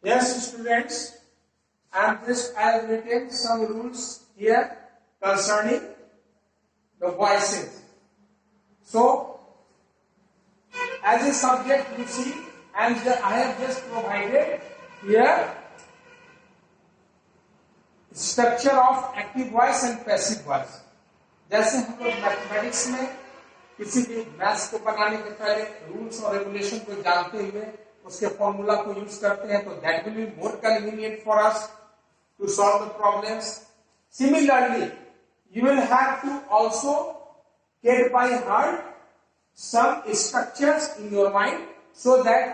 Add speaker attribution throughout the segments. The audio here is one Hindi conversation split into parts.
Speaker 1: Yes, students, and this I have written some rules here concerning the voices. So, as a subject you see, and I have just provided here structure of active voice and passive voice. जैसे हम लोग मैथमेटिक्स में किसी भी मैथ्स को बनाने के पहले रूल्स और रेगुलेशन को जानते हुए उसके फॉर्मूला को यूज करते हैं, तो that will be more convenient for us to solve the problems. Similarly, you will have to also get by heart some structures in your mind so that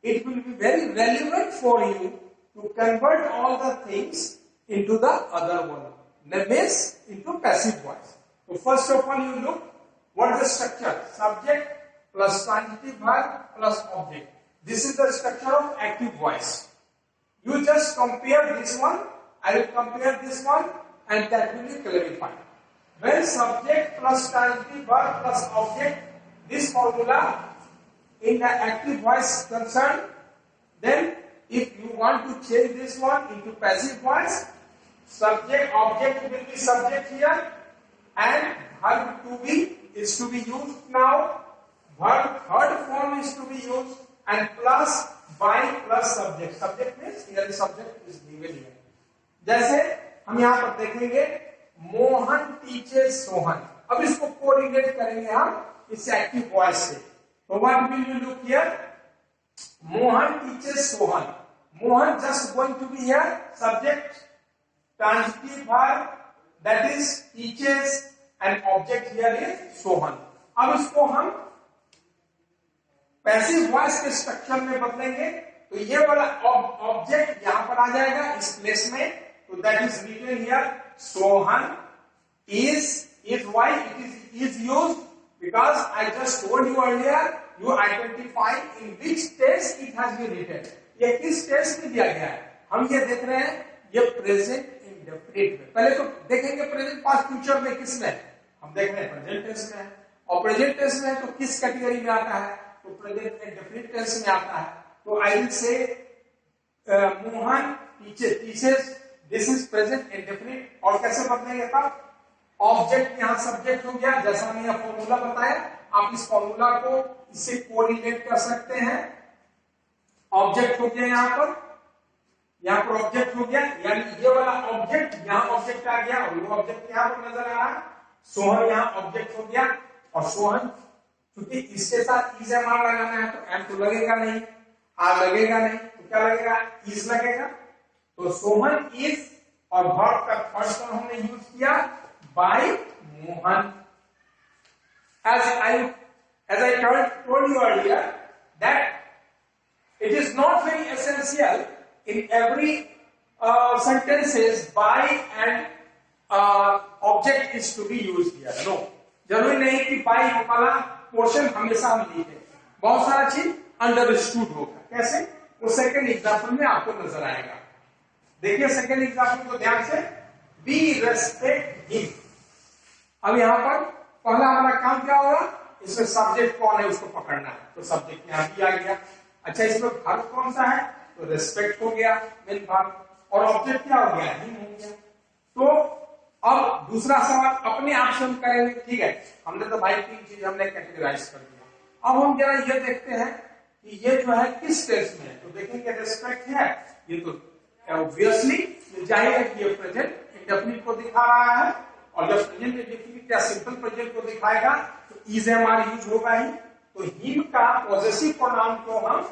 Speaker 1: it will be very relevant for you to convert all the things into the other one, that means into passive voice. So first of all you look what is the structure: subject plus transitive verb plus object. This is the structure of active voice. You just compare this one, I will compare this one, and that will be clarified. When subject plus transitive verb plus object, this formula in the active voice concerned, then if you want to change this one into passive voice, subject object will be subject here, and verb to be is to be used now. Verb third form is to be used, and plus by plus subject. Subject means here the subject is given here. जैसे हम यहाँ पर देखेंगे मोहन टीचर्स सोहन. अब इसको कोऑर्डिनेट करेंगे हम इस एक्टिव वॉइस से. तो what will you look here? Mohan teachers Sohan. Mohan just going to be here subject, transitive verb that is teachers, and object here is Sohan. अब इसको हम पैसिव वॉइस के स्ट्रक्चर में बदलेंगे, तो ये वाला ऑब्जेक्ट यहां पर आ जाएगा इस प्लेस में. तो that is written here Sohan is why it is used because I just told you earlier you identify in which tense it has been written. ये किस टेंस में दिया गया है, हम ये देख रहे हैं ये प्रेजेंट इंडेफिनिट में. पहले तो देखेंगे प्रेजेंट पास्ट फ्यूचर में किस में, हम देख रहे हैं प्रेजेंट टेंस में है. और प्रेजेंट टेंस में तो किस कैटेगरी में आता है, तो प्रेजेंट इंडेफिनिट टेंस में आता है. तो I will say Mohan teachers, this is present indefinite. और कैसे बदलेंगे तब? ऑब्जेक्ट यहाँ सब्जेक्ट हो गया, जैसा मैंने फॉर्मूला बताया. आप इस फॉर्मूला को इससे कोरिलेट कर सकते हैं. ऑब्जेक्ट हो गया यहाँ पर ऑब्जेक्ट हो गया, यानी ये वाला ऑब्जेक्ट यहाँ ऑब्जेक्ट आ गया और ये ऑब्जेक्ट यहाँ पर नजर आ रहा है. सोहन यहाँ ऑब्जेक्ट हो गया, और सोहन क्योंकि इसके साथ इज एम आर लगाना है तो एम तो लगेगा नहीं, आर लगेगा नहीं, तो क्या लगेगा? इज लगेगा. तो सोहन इज, और वर्ब का फर्स्ट फॉर्म हमने यूज किया by Mohan. As I told you earlier that it is not very essential in every sentences by and object is to be used here. No, जरूरी नहीं कि by वाला पोर्शन हमेशा हम लिखे. बहुत सारा चीज अंडरस्टूड होगा. कैसे? वो सेकंड एग्जांपल में आपको नजर आएगा. देखिए सेकंड एग्जांपल को ध्यान से. Be respect him. अब यहाँ पर पहला हमारा काम क्या होगा? इसमें सब्जेक्ट कौन है उसको पकड़ना है, तो सब्जेक्ट यहाँ भी आ गया. अच्छा, इसमें वर्ब कौन सा है? तो रेस्पेक्ट हो गया मेन वर्ब, और ऑब्जेक्ट क्या हो गया? हिम हो गया. तो अब दूसरा सवाल अपने आप से हम करेंगे. ठीक है, हमने तो भाई तीन चीज हमने कैटेगराइज कर दिया. अब हम जरा ये देखते हैं कि ये जो है किस टेंस में है. तो देखेंगे रेस्पेक्ट है, ये तो ऑब्वियसली जाहिर है कि ये प्रेजेंट इंडेफिनिट को दिखा रहा है, और जब प्रेजेंट इंडेफिनिट या सिंपल प्रेजेंट को दिखाएगा तो इज एम आर यूज होगा ही. तो हिम का पॉजेसिव प्रोनाउन को हम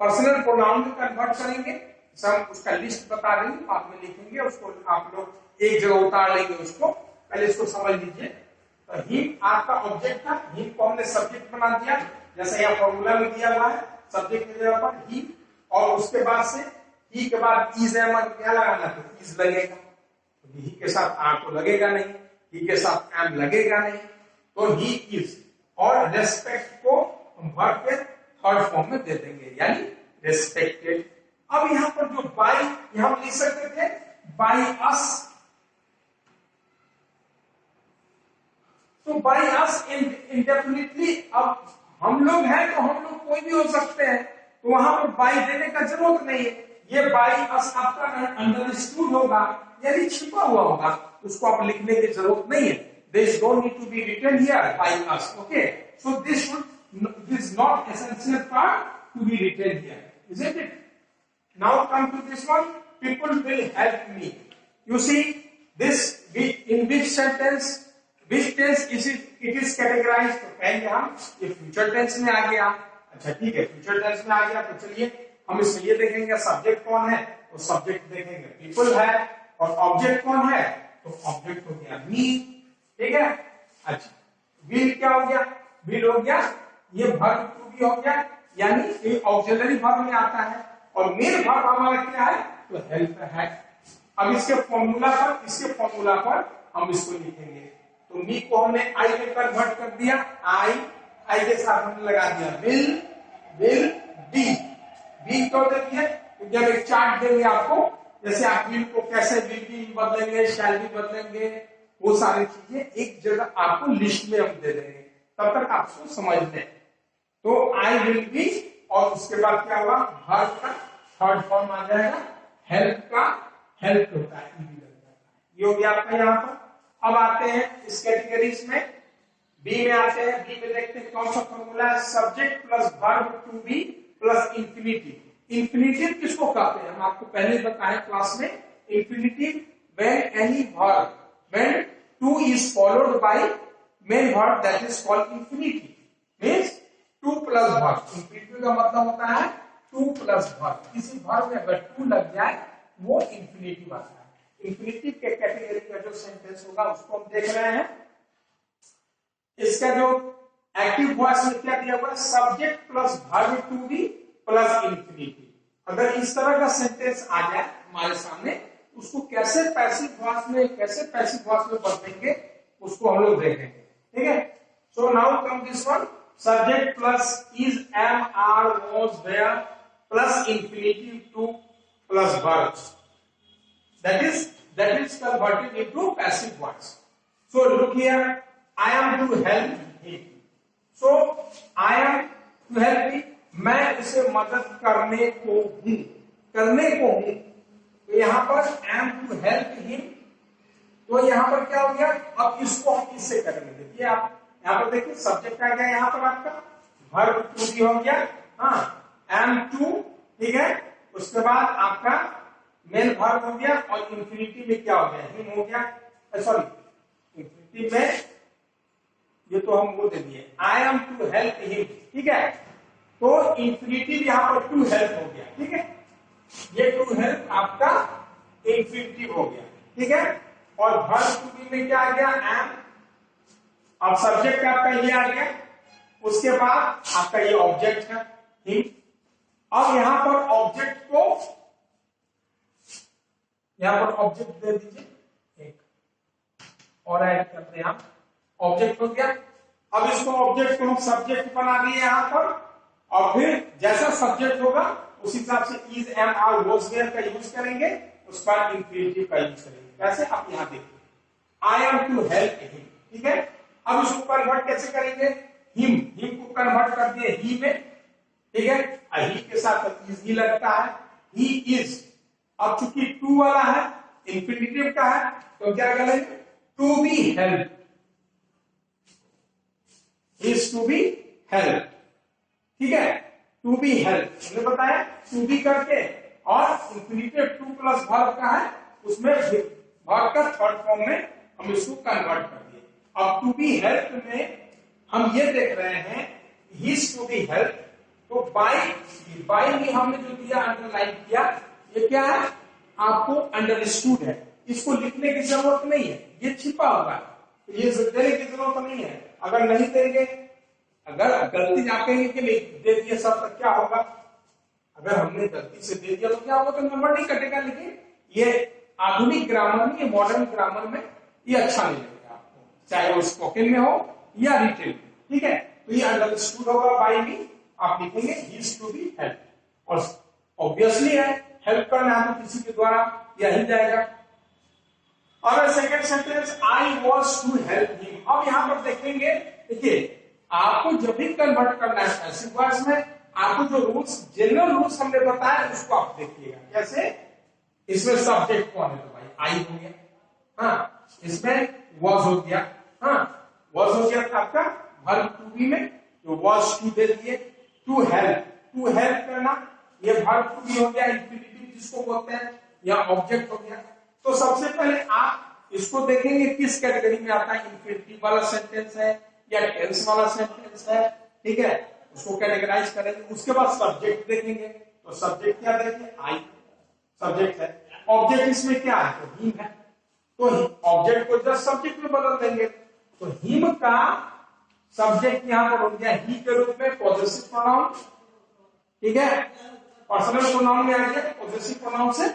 Speaker 1: पर्सनल प्रोनाउन में कन्वर्ट करेंगे. सब उसका लिस्ट बता देंगे, बाद में लिखेंगे उसको. आप लोग एक जगह उतार लेंगे उसको, पहले इसको समझ लीजिए. तो हिम आपका ऑब्जेक्ट था, हिम को हमने सब्जेक्ट बना दिया जैसा यहाँ फॉर्मूला में दिया हुआ है. सब्जेक्ट की जगह पर ही, और उसके बाद से ही के बाद इज एम आर क्या लगाना? तो इज लगेगा. ही के साथ आर तो लगेगा नहीं, ही के साथ एम लगेगा नहीं, तो ही इज. और रेस्पेक्ट को हम वर्ब के थर्ड फॉर्म में दे देंगे, यानी रेस्पेक्टेड. अब यहां पर जो बाय यहां लिख सकते थे बाय अस. तो बाय अस इंडेफिनिटली, अब हम लोग हैं तो हम लोग कोई भी हो सकते हैं. तो वहां पर बाई देने का जरूरत नहीं है, ये बाई अस आपका अंडरस्टूड होगा यानी छिपा हुआ होगा, उसको आप लिखने की जरूरत नहीं है। This don't need to be written here by us, okay, so this is not essential part to be written here, isn't it? Now come to this one, people will help me. You see this in which sentence, which tense is it is categorized? तो कहेंगे हम ये फ्यूचर टेंस में आ गया। अच्छा ठीक है, फ्यूचर टेंस में आ गया तो चलिए हम इसमें ये देखेंगे सब्जेक्ट कौन है, तो सब्जेक्ट देखेंगे पीपल है, और ऑब्जेक्ट कौन है, तो ऑब्जेक्ट हो गया मी, ठीक है। अच्छा विल क्या हो गया, विल हो गया, ये वर्ब टू बी हो गया, यानी ये ऑक्सिलरी वर्ब में आता है, और मेन वर्ब हमारा क्या है, तो हेल्प है। अब इसके फॉर्मूला पर हम इसको लिखेंगे, तो मी को हमने आई में कन्वर्ट कर दिया, आई के साथ हमने लगा दिया विल बी क्यों दे दिया, क्योंकि हम एक चार्ट देंगे आपको, जैसे आप विल को कैसे विल बी बदलेंगे, शैल बी बदलेंगे, वो सारी चीजें एक जगह आपको लिस्ट में हम दे देंगे, तब तक आपको समझ लें। तो आई विल बी, और उसके बाद क्या होगा, वर्ब का थर्ड फॉर्म आ जाएगा, हेल्प का हेल्प होता है, ये हो गया आपका यहाँ पर। अब आते हैं इस कैटेगरीज में, बी में आते हैं, बी में देखते हैं कौन सा फॉर्मूला है, subject plus verb to be plus infinitive. Infinitive किसको कहते हैं, हम आपको पहले बताए क्लास में, infinitive when any verb when to is followed by main verb that is called infinitive, means to plus verb. Infinitive का मतलब होता है टू प्लस वर्ब, किसी वर्ब में अगर टू लग जाए वो इंफिनिटिव आता है। इंफिनिटिव के कैटेगरी का जो सेंटेंस होगा उसको हम देख रहे हैं। इसका जो एक्टिव वॉइस में क्या दिया हुआ है, subject plus verb to be plus infinitive. अगर इस तरह का सेंटेंस आ जाए हमारे सामने, उसको कैसे पैसिव वॉइस में बदलेंगे उसको हम लोग देखेंगे, ठीक है। So now come this one, subject plus is am are was there plus infinitive to plus verb, that is converted into passive voice. So look here, I am to help him. So I am to help him, मैं उसे मदद करने को हूं, तो यहां पर am to help him, तो यहां पर क्या हो गया, अब इसको हम इससे करेंगे। देखिए आप यहां पर देखिए सब्जेक्ट आ गया, यहां पर आपका वर्ब टू भी हो गया, हाँ am to, ठीक है। उसके बाद आपका मेन वर्ब हो गया, और इंफिनिटी में क्या हो गया, हिम हो गया, सॉरी इंफिनिटी में ये तो हम वो दे दिए, I am to help him, ठीक है। तो इंफिनिटिव यहाँ पर टू हेल्प हो गया, ठीक है, ये टू हेल्प आपका इंफिनिटिव हो गया, ठीक है। और वर्ब टू बी में क्या आ गया, एम, अब सब्जेक्ट आपका ये आ गया, उसके बाद आपका ये ऑब्जेक्ट है हिम। अब यहां पर ऑब्जेक्ट को, यहां पर ऑब्जेक्ट दे दीजिए एक और ऐड करते हैं आप, ऑब्जेक्ट हो गया। अब इसको ऑब्जेक्ट को हम सब्जेक्ट बना दिए यहां पर, और फिर जैसा सब्जेक्ट होगा उस हिसाब से is am are was there का यूज करेंगे, उस पर इंफिनिटिव का यूज करेंगे। कैसे, आप यहां देखिए, I am to help him, ठीक है। अब इसको कन्वर्ट कैसे करेंगे, हिम को कन्वर्ट कर दिए ही में, ठीक है, ही के साथ इज ही लगता है, ही इज। अब चूंकि टू वाला है, इंफिनिटिव का है, तो क्या करेंगे, to be help, is to be help, ठीक है, टू बी हेल्प हमने बताया, टू बी करके, और इंफिनिटिव टू प्लस वर्ब का है, उसमें वर्ब का थर्ड फॉर्म में हम इसको कन्वर्ट कर दिए। अब टू बी हेल्प में हम ये देख रहे हैं, हिज टू बी हेल्प, तो बाई में हमने जो दिया अंडरलाइन किया, ये क्या है, आपको अंडरस्टूड है, इसको लिखने की जरूरत नहीं है, ये छिपा हुआ है, ये देने की जरूरत नहीं है। अगर नहीं देंगे, अगर गलती आप कहेंगे कि दे दिए सब, तो क्या होगा, अगर हमने गलती से दे दिया तो क्या होगा, तो नंबर नहीं कटेगा। लेकिन ये आधुनिक ग्रामर में, ये मॉडर्न ग्रामर में ये अच्छा नहीं लगेगा आपको, चाहे वो स्पोकन में हो या रिटेन में, ठीक है। तो ये अंडरस्टूड होगा बाई मी, आप लिखेंगे हिज टू बी हेल्प, और ऑब्वियसली है हेल्प करना है तो किसी के द्वारा यही जाएगा। और second sentence, I was to help him. अब यहां पर देखेंगे, देखिए आपको जब भी कन्वर्ट करना है पैसिव वॉइस में, आपको जो रूल्स, जनरल रूल्स हमने बताया उसको आप देखिएगा। कैसे? इसमें सब्जेक्ट कौन है? तो भाई आई हो गया, हाँ। इसमें वॉज हो गया, हाँ, वॉज हो गया था आपका वर्ब टू बी में, तो वॉज टू दे दिए। टू हेल्प करना, ये वर्ब टू बी हो गया, इंफिनिटिव जिसको बोलते हैं, या ऑब्जेक्ट हो गया। तो सबसे पहले आप इसको देखेंगे किस कैटेगरी में आता है, इंफिनिटिव वाला सेंटेंस है या टेंस वाला सेंटेंस है, ठीक है, उसको कैटेगराइज करेंगे। उसके बाद सब्जेक्ट देखेंगे, तो सब्जेक्ट क्या देखेंगे? आई सब्जेक्ट है। ऑब्जेक्ट इसमें क्या है? तो हिम है, तो ऑब्जेक्ट को जस्ट सब्जेक्ट में बदल देंगे। तो हिम का सब्जेक्ट यहां पर हो गया ही के रूप में पॉजेसिव प्रोनाउन, ठीक है, पर्सनल प्रोनाउन में आ गया, पॉजेसिव प्रोनाउन से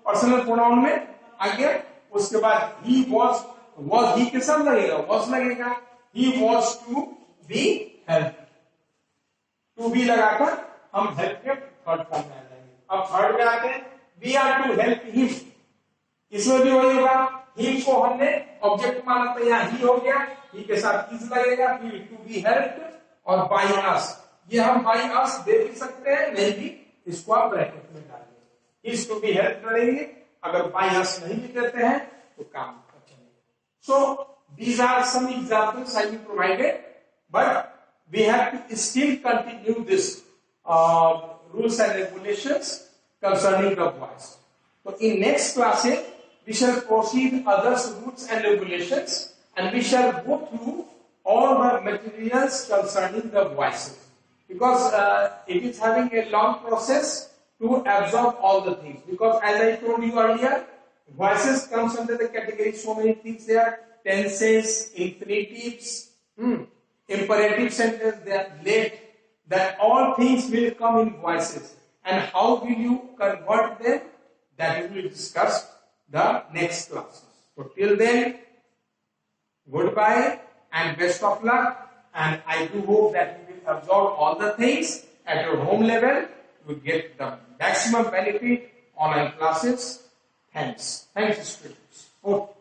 Speaker 1: पर्सनल प्रोनाउन में आ गया। उसके बाद ही वॉज ही के साथ लगेगा, वॉज लगेगा, he was to be help, to be लगाकर हम हेल्प के थर्ड फॉर्म में आ जाएंगे। अब थर्ड में आते हैं, we are to help him, इसमें भी वही होगा, हिम को हमने ऑब्जेक्ट माना तो यहाँ ही हो गया, ही के साथ इज लगेगा, फिर टू बी हेल्प्ड और बाय अस। ये हम बाय अस दे भी सकते हैं, नहीं भी इसको आप ब्रैकेट में डालिए, इज टू बी हेल्प करेंगे। अगर बाय अस नहीं भी देते हैं तो काम चलेगा। सो these are some examples I have provided, but we have to still continue this rules and regulations concerning the voice. So in next classes we shall proceed other rules and regulations, and we shall go through all the materials concerning the voices, because it is having a long process to absorb all the things. Because as I told you earlier, voices comes under the category so many things there: tenses, infinitives, imperative sentence, they are late. That all things will come in voices, and how will you convert them? That we will discuss the next classes. So till then, goodbye and best of luck. And I do hope that you will absorb all the things at your home level. You will get the maximum benefit online classes. Thanks, students. Okay.